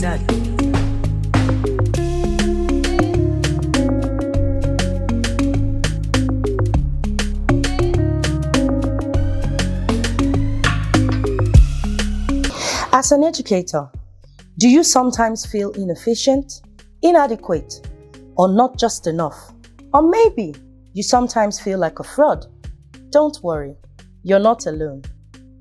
As an educator, do you sometimes feel inefficient, inadequate, or not just enough? Or maybe you sometimes feel like a fraud? Don't worry, you're not alone.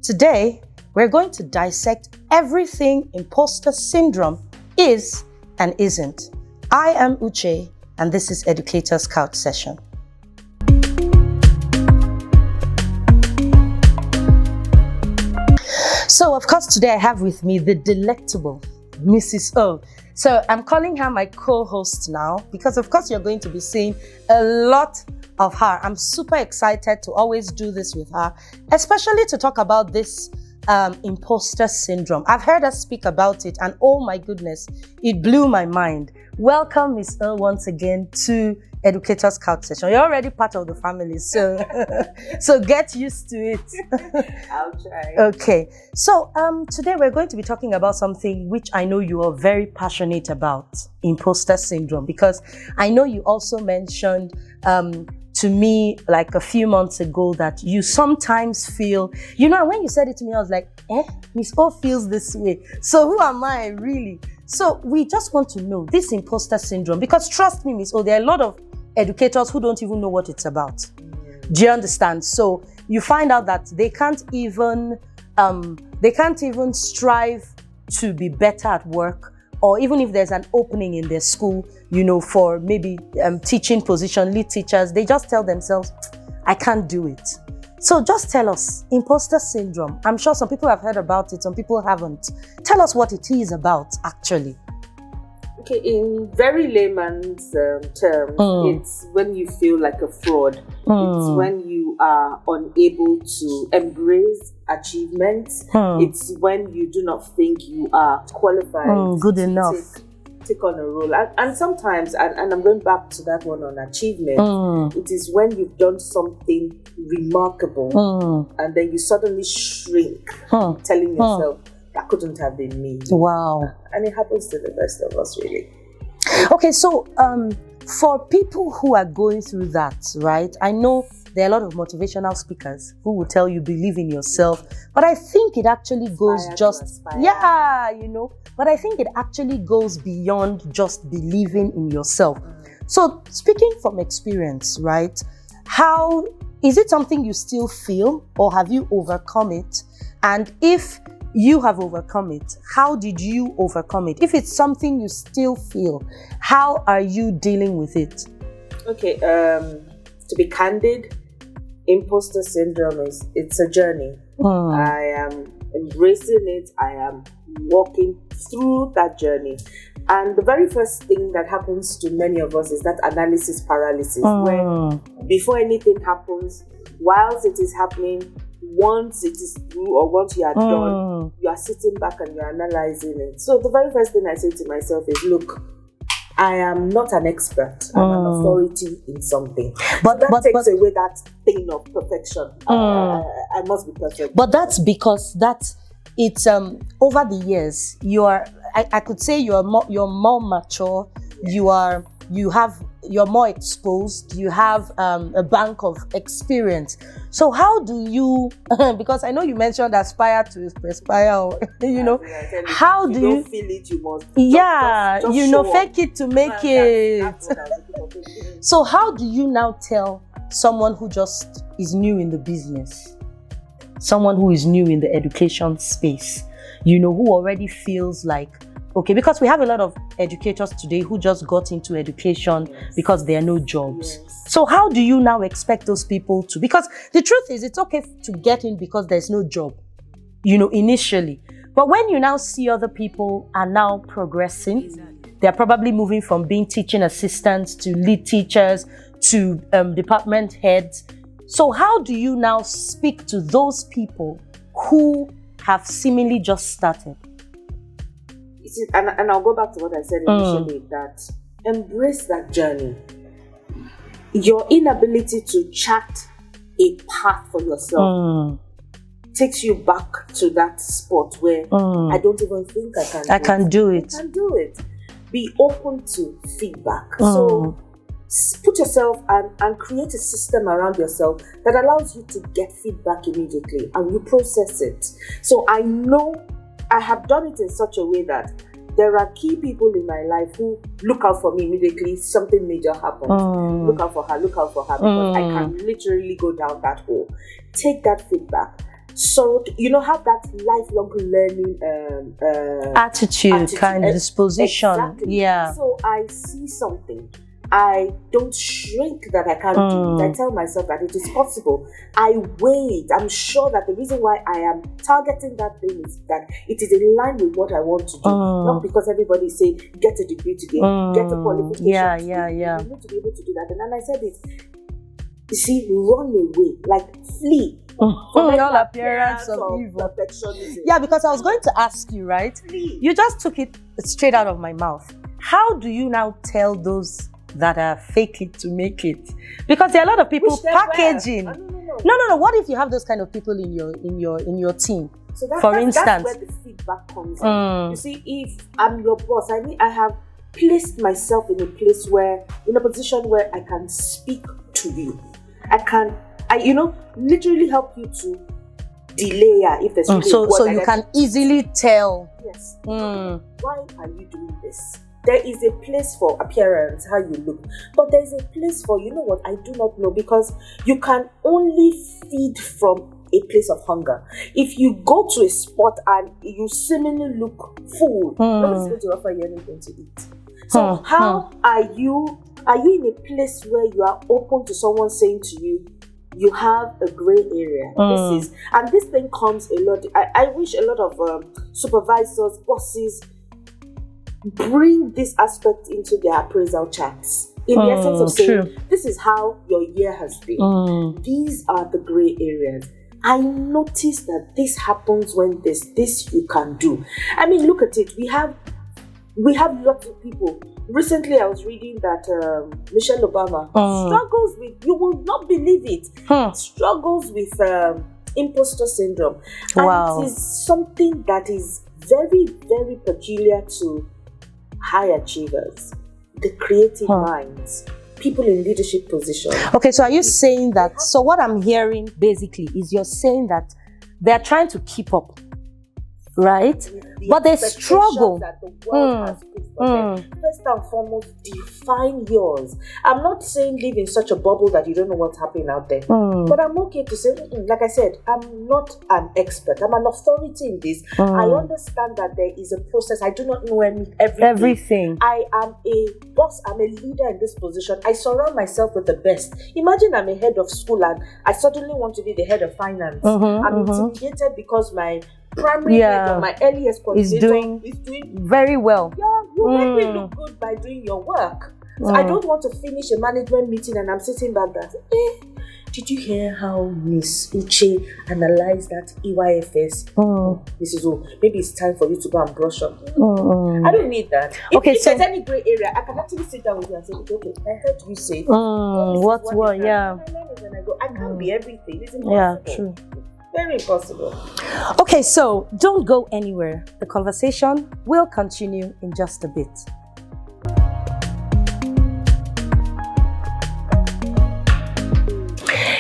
Today, we're going to dissect everything imposter syndrome is and isn't. I am Uche, and this is Educator's Couch Session. So, of course, today I have with me the delectable Mrs. O. So, I'm calling her my co-host now because, of course, you're going to be seeing a lot of her. I'm super excited to always do this with her, especially to talk about this imposter syndrome. I've heard her speak about it, and oh my goodness, it blew my mind. Welcome, Miss O, once again to Educator's Couch Session. You're already part of the family, so so get used to it. I'll try. Okay, so today we're going to be talking about something which I know you are very passionate about, imposter syndrome, because I know you also mentioned to me like a few months ago that you sometimes feel, when you said it to me, I was like, Miss O feels this way. So who am I really? So we just want to know this imposter syndrome, because trust me, Miss O, there are a lot of educators who don't even know what it's about. Do you understand? So you find out that they can't even strive to be better at work, or even if there's an opening in their school, for maybe teaching position, lead teachers, they just tell themselves, I can't do it. So just tell us, imposter syndrome. I'm sure some people have heard about it, some people haven't. Tell us what it is about, actually. Okay, in very layman's terms, it's when you feel like a fraud. It's when you are unable to embrace achievements. It's when you do not think you are qualified good enough. Take on a role. And sometimes, and I'm going back to that one on achievement, it is when you've done something remarkable and then you suddenly shrink, telling yourself, that couldn't have been me. Wow. And it happens to the best of us, really. Okay, so for people who are going through that, right? I know there are a lot of motivational speakers who will tell you believe in yourself, but I think it actually goes but I think it actually goes beyond just believing in yourself. So speaking from experience, right? How is it something you still feel, or have you overcome it? And if you have overcome it, how did you overcome it? If it's something you still feel, how are you dealing with it? Okay, to be candid, imposter syndrome it's a journey. I am embracing it. I am walking through that journey. And the very first thing that happens to many of us is that analysis paralysis, where before anything happens, whilst it is happening, once it is through or once you are done, you are sitting back and you're analyzing it. So the very first thing I say to myself is, look, I am not an expert. I'm an authority in something. But that takes away that thing of perfection. I must be perfect. But that's because it's over the years I could say you're more mature. You're more exposed. You have a bank of experience. So how do you? Because I know you mentioned aspire to perspire. How do you? Don't feel it, you must. Just fake it to make it. That's what I was looking for. So how do you now tell someone who just is new in the business, someone who is new in the education space, who already feels like, okay, because we have a lot of educators today who just got into education because there are no jobs. So how do you now expect those people to? Because the truth is, it's okay to get in because there's no job, initially. But when you now see other people are now progressing, they're probably moving from being teaching assistants to lead teachers to department heads. So how do you now speak to those people who have seemingly just started? And I'll go back to what I said initially, that embrace that journey. Your inability to chart a path for yourself takes you back to that spot where I don't even think I can do it. I can do it. Be open to feedback. So put yourself and create a system around yourself that allows you to get feedback immediately and you process it. So I know I have done it in such a way that there are key people in my life who look out for me immediately. Something major happens. Look out for her, because I can literally go down that hole. Take that feedback. So, have that lifelong learning attitude, kind of disposition. Exactly. Yeah. So I see something. I don't shrink that I can't do it. I tell myself that it is possible. I wait. I'm sure that the reason why I am targeting that thing is that it is in line with what I want to do. Not because everybody is saying, get a degree today, get a qualification. Yeah. You need to be able to do that. And I said it. You see, run away, like flee. From all appearance of evil. Yeah, because I was going to ask you, right? Flee. You just took it straight out of my mouth. How do you now tell those that are fake it to make it? Because there are a lot of people packaging. No. What if you have those kind of people in your team? So for instance, that's where the feedback comes in. You see, if I'm your boss, I have placed myself in a position where I can speak to you. I literally help you to delay if there's really so you can easily tell. Yes. Why are you doing this? There is a place for appearance, how you look, but there is a place for, what, I do not know, because you can only feed from a place of hunger. If you go to a spot and you seemingly look full, nobody's going to offer you anything to eat. So how are you in a place where you are open to someone saying to you, you have a gray area? This thing comes a lot. I wish a lot of supervisors, bosses, bring this aspect into their appraisal charts. In the essence of saying, this is how your year has been. These are the gray areas. I noticed that this happens when this you can do. I mean, look at it. We have lots of people. Recently, I was reading that Michelle Obama struggles with, you will not believe it, struggles with imposter syndrome. And it is something that is very, very peculiar to high achievers, the creative minds, people in leadership positions. Okay, so are you saying that, so what I'm hearing basically is you're saying that they're trying to keep up, right? But they struggle. That the world has put for them. First and foremost, define yours. I'm not saying live in such a bubble that you don't know what's happening out there. But I'm okay to say, like I said, I'm not an expert. I'm an authority in this. I understand that there is a process. I do not know everything. I am a boss. I'm a leader in this position. I surround myself with the best. Imagine I'm a head of school and I suddenly want to be the head of finance. I'm intimidated because my primary head or my earliest is doing very well. Yeah, you make me look good by doing your work. So I don't want to finish a management meeting and I'm sitting back there. Did you hear how Miss Uche analyzed that EYFS? Mrs. O, maybe it's time for you to go and brush up. I don't need that. If there's any gray area, I can actually sit down with you and say, okay, I heard you say, what? Yeah. I can't be everything. It's impossible. Yeah, true. Very impossible. Okay, so don't go anywhere. The conversation will continue in just a bit.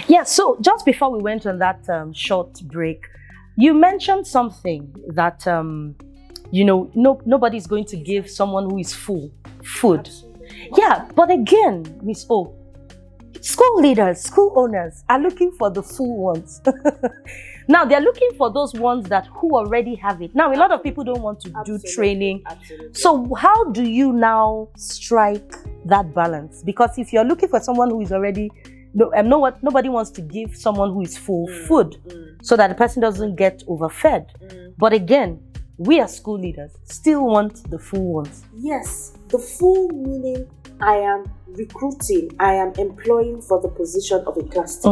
Yeah, so just before we went on that short break, you mentioned something that, nobody's going to give someone who is full food. Absolutely. Yeah, but again, Miss O, school leaders, school owners are looking for the full ones. Now, they're looking for those ones who already have it. Now, a lot of people don't want to do training. Absolutely. So how do you now strike that balance? Because if you're looking for someone who is already, nobody wants to give someone who is full food so that the person doesn't get overfed. But again, we as school leaders still want the full ones. Yes, the full meaning I am recruiting, I am employing for the position of a class teacher.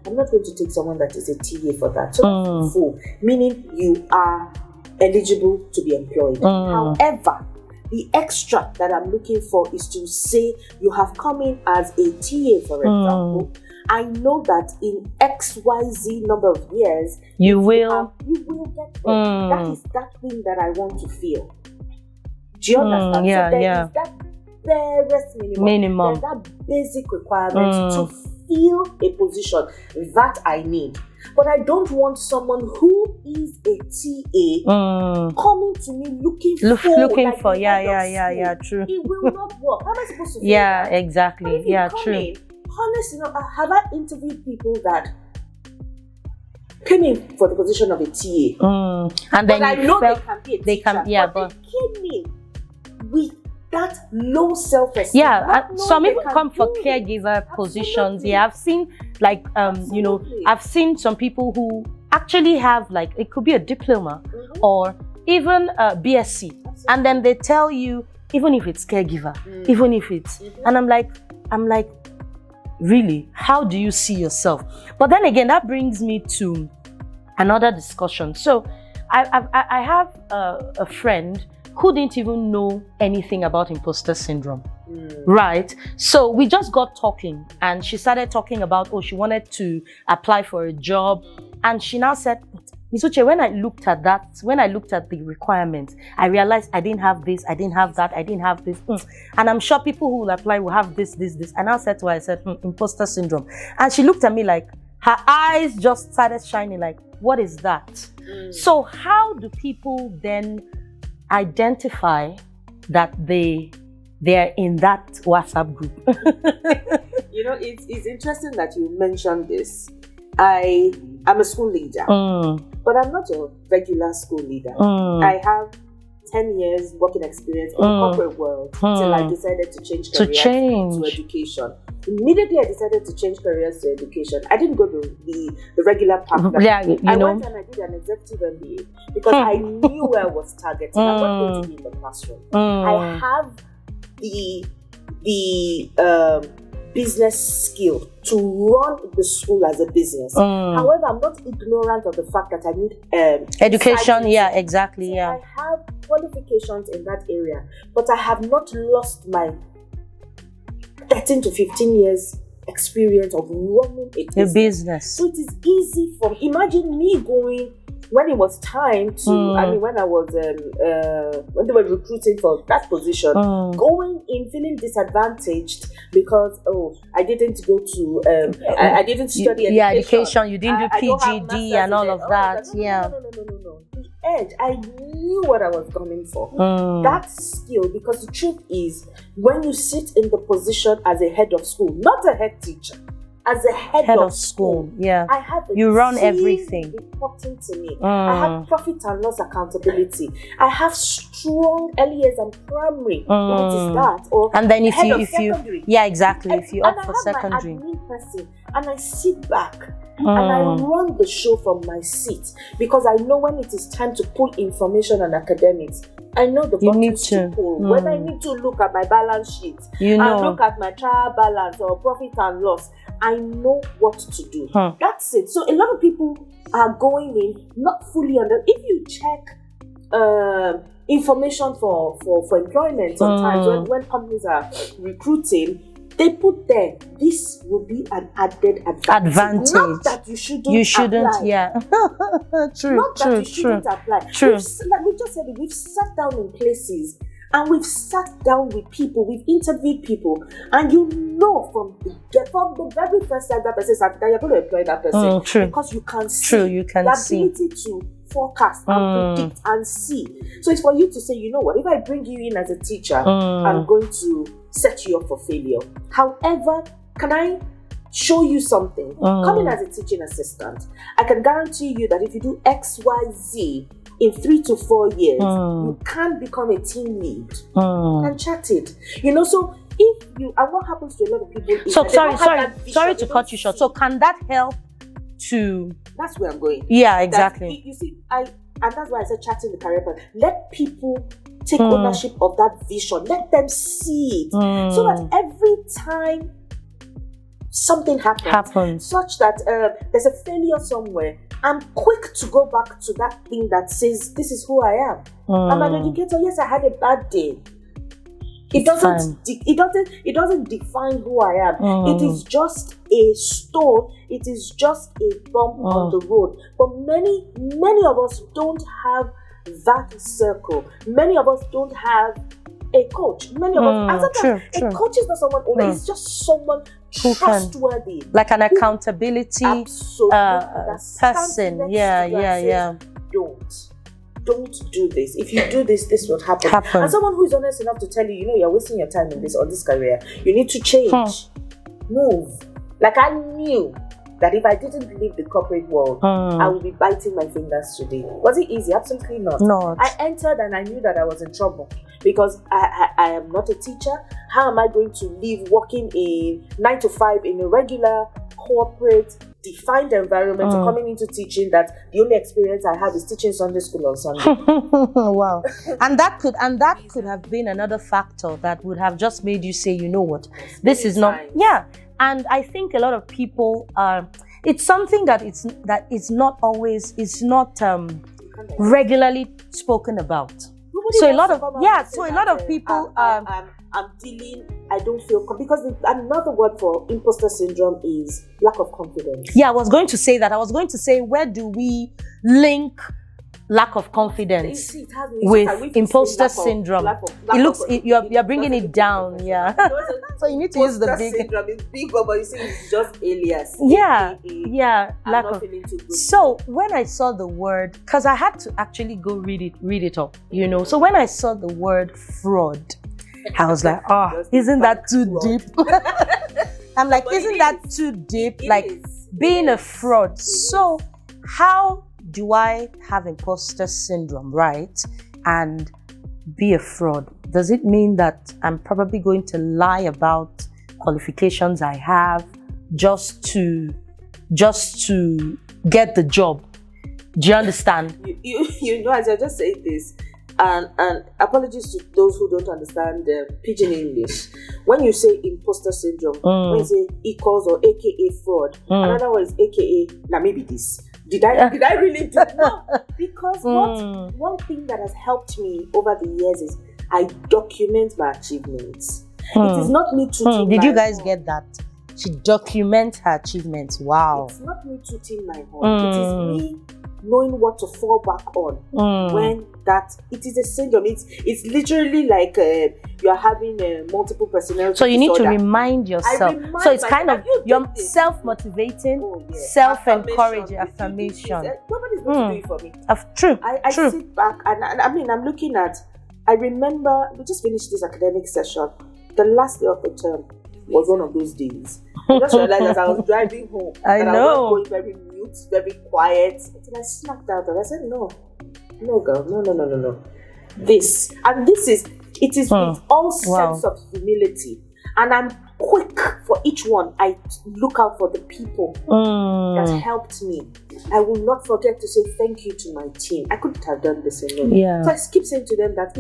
I'm not going to take someone that is a TA for that. So that's full, meaning you are eligible to be employed. However, the extra that I'm looking for is to say you have come in as a TA, for example, I know that in XYZ number of years, you will get there. That is that thing that I want to feel. Do you understand? Yeah, so there is that barest minimum. There's that basic requirement to feel a position that I need. But I don't want someone who is a TA coming to me looking for true. It will not work. How am I supposed to feel that? Exactly. Yeah, true. Honestly, have I interviewed people that came in for the position of a TA? And then I know they can be a teacher, but they came in with that low self-esteem. Some even come for caregiver positions. I've seen I've seen some people who actually have it could be a diploma or even a BSc, and then they tell you even if it's caregiver, even if it's, and I'm like, really, how do you see yourself? But then again, that brings me to another discussion. So I have a friend who didn't even know anything about imposter syndrome, right? So we just got talking, and she started talking about, she wanted to apply for a job, and she now said, Ms. Uche, when I looked at the requirements, I realized I didn't have this, I didn't have that, I didn't have this, and I'm sure people who will apply will have this. And I said to her, I said, imposter syndrome, and she looked at me like her eyes just started shining, like, what is that? So how do people then identify that they're in that WhatsApp group? It's interesting that you mentioned this. I'm a school leader, but I'm not a regular school leader. I have 10 years working experience in the corporate world till I decided to change careers to education. Immediately I decided to change careers to education. I didn't go the regular path. I went and I did an executive MBA because I knew where I was targeting. I'm not going to be in the classroom. I have the business skill to run the school as a business. However, I'm not ignorant of the fact that I need education. Exactly. So I have qualifications in that area, but I have not lost my 13 to 15 years experience of running a business. So it is easy imagine me going when it was time to, when I was, when they were recruiting for that position, going in feeling disadvantaged because, I didn't go to, I didn't study education. You didn't do PGD and all of that. No. The edge, I knew what I was coming for. That skill, because the truth is, when you sit in the position as a head of school, not a head teacher, as a head of school, I have you run everything reporting to me. I have profit and loss accountability. I have strong early years and primary. What is that? Or and then if you exactly. If you opt for secondary, and I have my admin person, and I sit back and I run the show from my seat because I know when it is time to pull information on academics. I know the buttons to pull. When I need to look at my balance sheet and look at my trial balance or profit and loss, I know what to do. That's it. So a lot of people are going in not fully under. If you check information for employment sometimes when companies are recruiting, they put there, this will be an added advantage. Not that you shouldn't apply. True. Not that you shouldn't apply. True. Like we just said, we've sat down in places and we've sat down with people, we've interviewed people, and you know from the very first time that person sat down, you're going to employ that person. True. Because you can see. True, you can see. The ability to forecast and predict and see. So it's for you to say, you know what, if I bring you in as a teacher, I'm going to set you up for failure. However, can I show you something? Come in as a teaching assistant. I can guarantee you that if you do XYZ in 3 to 4 years, you can become a team lead and chat it. So if you, and what happens to a lot of people is sorry to cut you short. So can that help to? That's where I'm going. Yeah, exactly. You see, and that's why I said chatting the career path. Let people take ownership of that vision. Let them see it. So that every time something happens such that there's a failure somewhere, I'm quick to go back to that thing that says, this is who I am. I'm an educator. Yes, I had a bad day. It doesn't define who I am. It is just a stone. It is just a bump on the road. But many of us don't have that circle. Many of us don't have a coach. Many of us, and sometimes a coach is not someone only. It's just someone trustworthy, like an accountability person. Don't do this. If you do this, this will happen. And someone who is honest enough to tell you, you know, you're wasting your time in this or this career. You need to change. Move. Like I knew that if I didn't leave the corporate world, I would be biting my fingers today. Was it easy? Absolutely not. I entered and I knew that I was in trouble because I am not a teacher. How am I going to live working in 9 to 5 in a regular corporate defined environment to coming into teaching that the only experience I have is teaching Sunday school on Sunday? Wow. And that could have been another factor that would have just made you say, you know what, this is not. And I think a lot of people it's something that it's not always, it's not regularly spoken about. So a lot of people I'm feeling I don't feel because another word for imposter syndrome is lack of confidence. Yeah, I was going to say that. I was going to say, where do we link lack of confidence with imposter syndrome? You're bringing it down. So you need to use the big syndrome. It's big, but you see it's just alias. Lack of. So when I saw the word, because I had to actually go read it up, you know. So when I saw the word fraud, I was like, isn't that too deep? I'm like, isn't that too deep? Like being a fraud. So how do I have imposter syndrome, right? And be a fraud? Does it mean that I'm probably going to lie about qualifications I have just to get the job? Do you understand? You know, as I just said this, and apologies to those who don't understand pidgin English. When you say imposter syndrome, when you say equals or AKA fraud, another one is AKA maybe this. Did I really do it? No, because one thing that has helped me over the years is I document my achievements. It is not me tooting. Did you guys get that? She documents her achievements. Wow. It's not me tooting my horn. It is me knowing what to fall back on when it is a syndrome. It's literally like you are having a multiple personality. So you need disorder. to remind yourself. So it's kind of your self-motivating, self-encouraging affirmation. Nobody's going to do it for me. True. I sit back and I mean I'm looking at. I remember we just finished this academic session. The last day of the term was one of those days. I just realized as I was driving home I know. I was going very mute, very quiet. And I snapped out and I said, no girl, no. This is with all sense of humility. And I'm quick for each one. I look out for the people that helped me. I will not forget to say thank you to my team. I couldn't have done this alone. So I keep saying to them that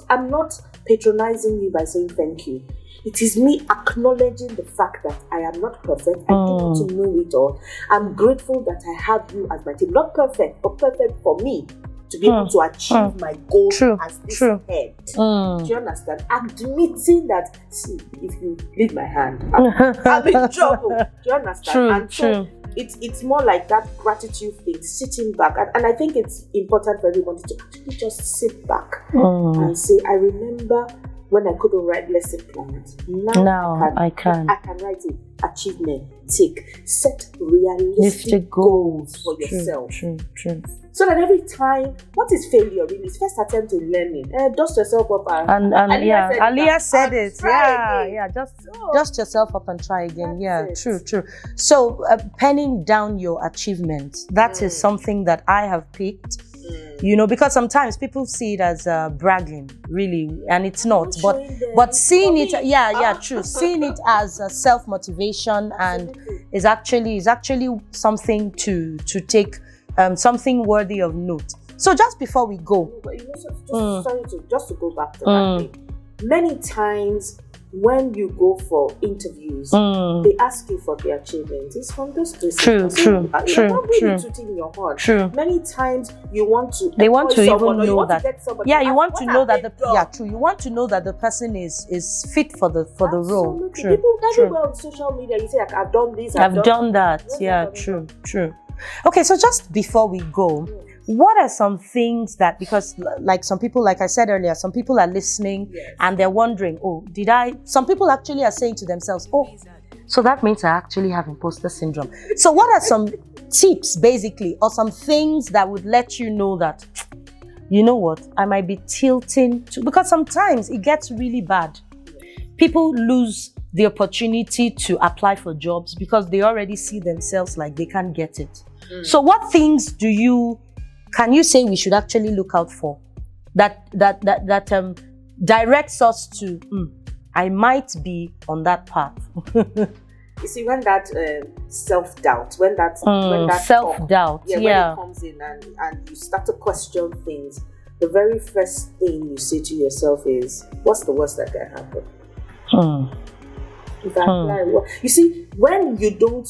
I'm not patronizing you by saying thank you. It is me acknowledging the fact that I am not perfect. I don't know it all. I'm grateful that I have you as my team. Not perfect, but perfect for me to be able to achieve my goal as this head. Do you understand? Admitting that, see, if you leave my hand, I'm in trouble. Do you understand? So it's more like that gratitude thing, sitting back. And I think it's important for everybody to actually just sit back and say, I remember when I couldn't write lesson plans. Now I can write it. Achievement, tick. Set realistic goals for yourself. True. So that every time, what is failure really? It's first attempt in learning. Dust yourself up and Aliyah said it. Dust yourself up and try again. True. So penning down your achievements, that is something that I have picked. You know, because sometimes people see it as bragging, really, and it's not. But seeing it, true. Seeing it as self-motivation and is actually something to take, something worthy of note. So just before we go, just to go back to that thing, many times when you go for interviews, they ask you for the achievements. It's from those places. True. You're not really tooting your horn. True. Many times you want to. They want to even know that. Yeah, you want to know that true. You want to know that the person is fit for the role. True. People everywhere on social media, you say, like, I've done this. I've done that. Yeah, true. Okay, so just before we go. What are some things that, because like some people, like I said earlier, some people are listening and they're wondering, some people actually are saying to themselves, so that means I actually have imposter syndrome. So what are some tips basically, or some things that would let you know that, you know what, I might be tilting to, because sometimes it gets really bad. People lose the opportunity to apply for jobs because they already see themselves like they can't get it. So what things can you say we should actually look out for that directs us to I might be on that path? You see, when that self-doubt, when that self-doubt, when it comes in and you start to question things, the very first thing you say to yourself is, what's the worst that can happen? You see, when you don't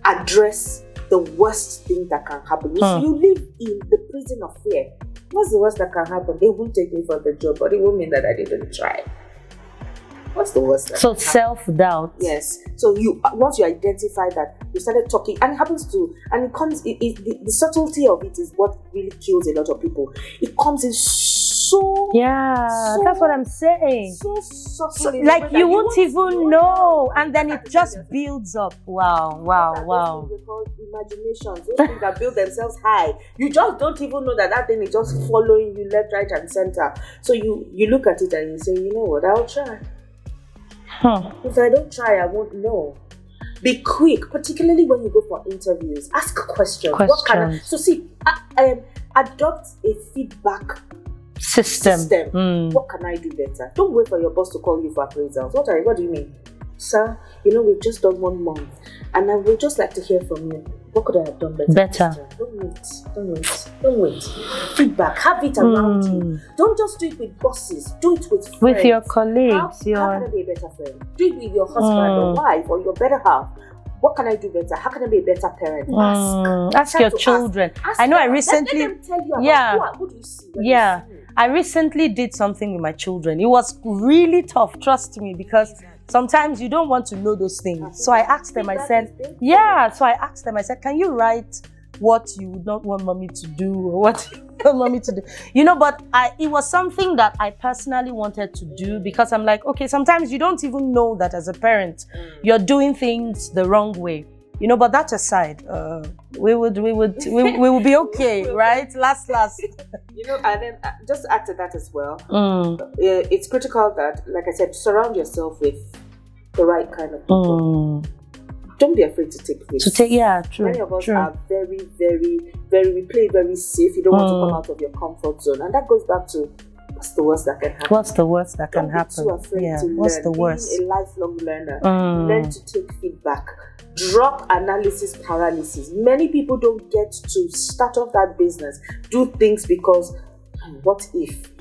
address the worst thing that can happen, you live in the prison of fear. What's the worst that can happen? They won't take me for the job, but it won't mean that I didn't try. What's the worst? So self-doubt. Yes. So once you identify that, you started talking, and it happens to, and it comes. The subtlety of it is what really kills a lot of people. It comes in that's what I'm saying. So like you won't even know, and then it just builds up. Wow. Those called imaginations. Those things that build themselves high. You just don't even know that thing is just following you left, right, and center. So you look at it and you say, you know what, I'll try. If I don't try, I won't know. Be quick, particularly when you go for interviews. Ask questions. Adopt a feedback system. What can I do better? Don't wait for your boss to call you for appraisals. What do you mean? Sir, we've just done 1 month and I would just like to hear from you. What could I have done better? Don't wait. Feedback, have it around you. Don't just do it with bosses. Do it with friends. With your colleagues. How can I be a better friend? Do it with your husband or wife or your better half. What can I do better? How can I be a better parent? Ask your children. Ask I know them. I recently... Let them tell you who do you see? I recently did something with my children. It was really tough, trust me, because sometimes you don't want to know those things. So I asked them, I said, can you write what you would not want mommy to do or what you want mommy to do? But it was something that I personally wanted to do because I'm like, okay, sometimes you don't even know that as a parent, you're doing things the wrong way. But that aside, we will be okay, right? Last. And then just add to that as well. It's critical that, like I said, surround yourself with the right kind of people. Don't be afraid to take risks. True. Many of us are very, very, very, we play very safe. You don't want to come out of your comfort zone. And that goes back to, what's the worst that can happen? What's the worst that can happen? Don't be too afraid to learn. What's the worst? Being a lifelong learner. Learn to take feedback. Drop analysis paralysis. Many people don't get to start off that business, do things because what if?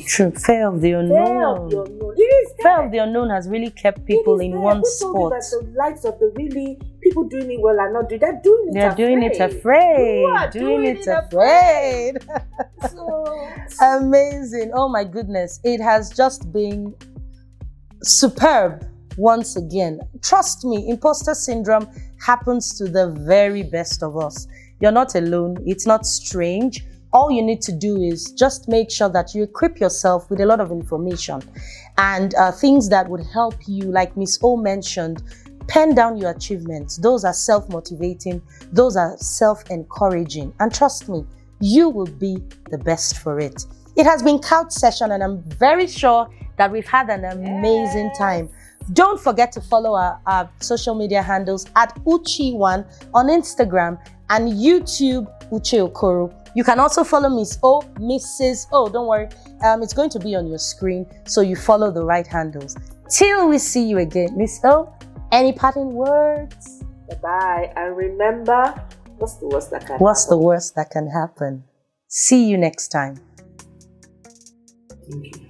True. Fear of the unknown. Fear of the unknown has really kept people in one spot. That the likes of the really people doing it well are not doing. They're doing it afraid. Doing it afraid. So amazing. Oh my goodness. It has just been superb. Once again, trust me, imposter syndrome happens to the very best of us. You're not alone. It's not strange. All you need to do is just make sure that you equip yourself with a lot of information and things that would help you, like Miss O mentioned. Pen down your achievements. Those are self-motivating. Those are self-encouraging. And trust me, you will be the best for it. It has been Couch Session, and I'm very sure that we've had an amazing time. Don't forget to follow our social media handles at Uchi1 on Instagram and YouTube Uche Okoro. You can also follow Mrs. O, don't worry. It's going to be on your screen, so you follow the right handles. Till we see you again, Miss O, any parting words? Bye-bye. And remember, what's the worst that can happen? What's the worst that can happen? See you next time. Thank you.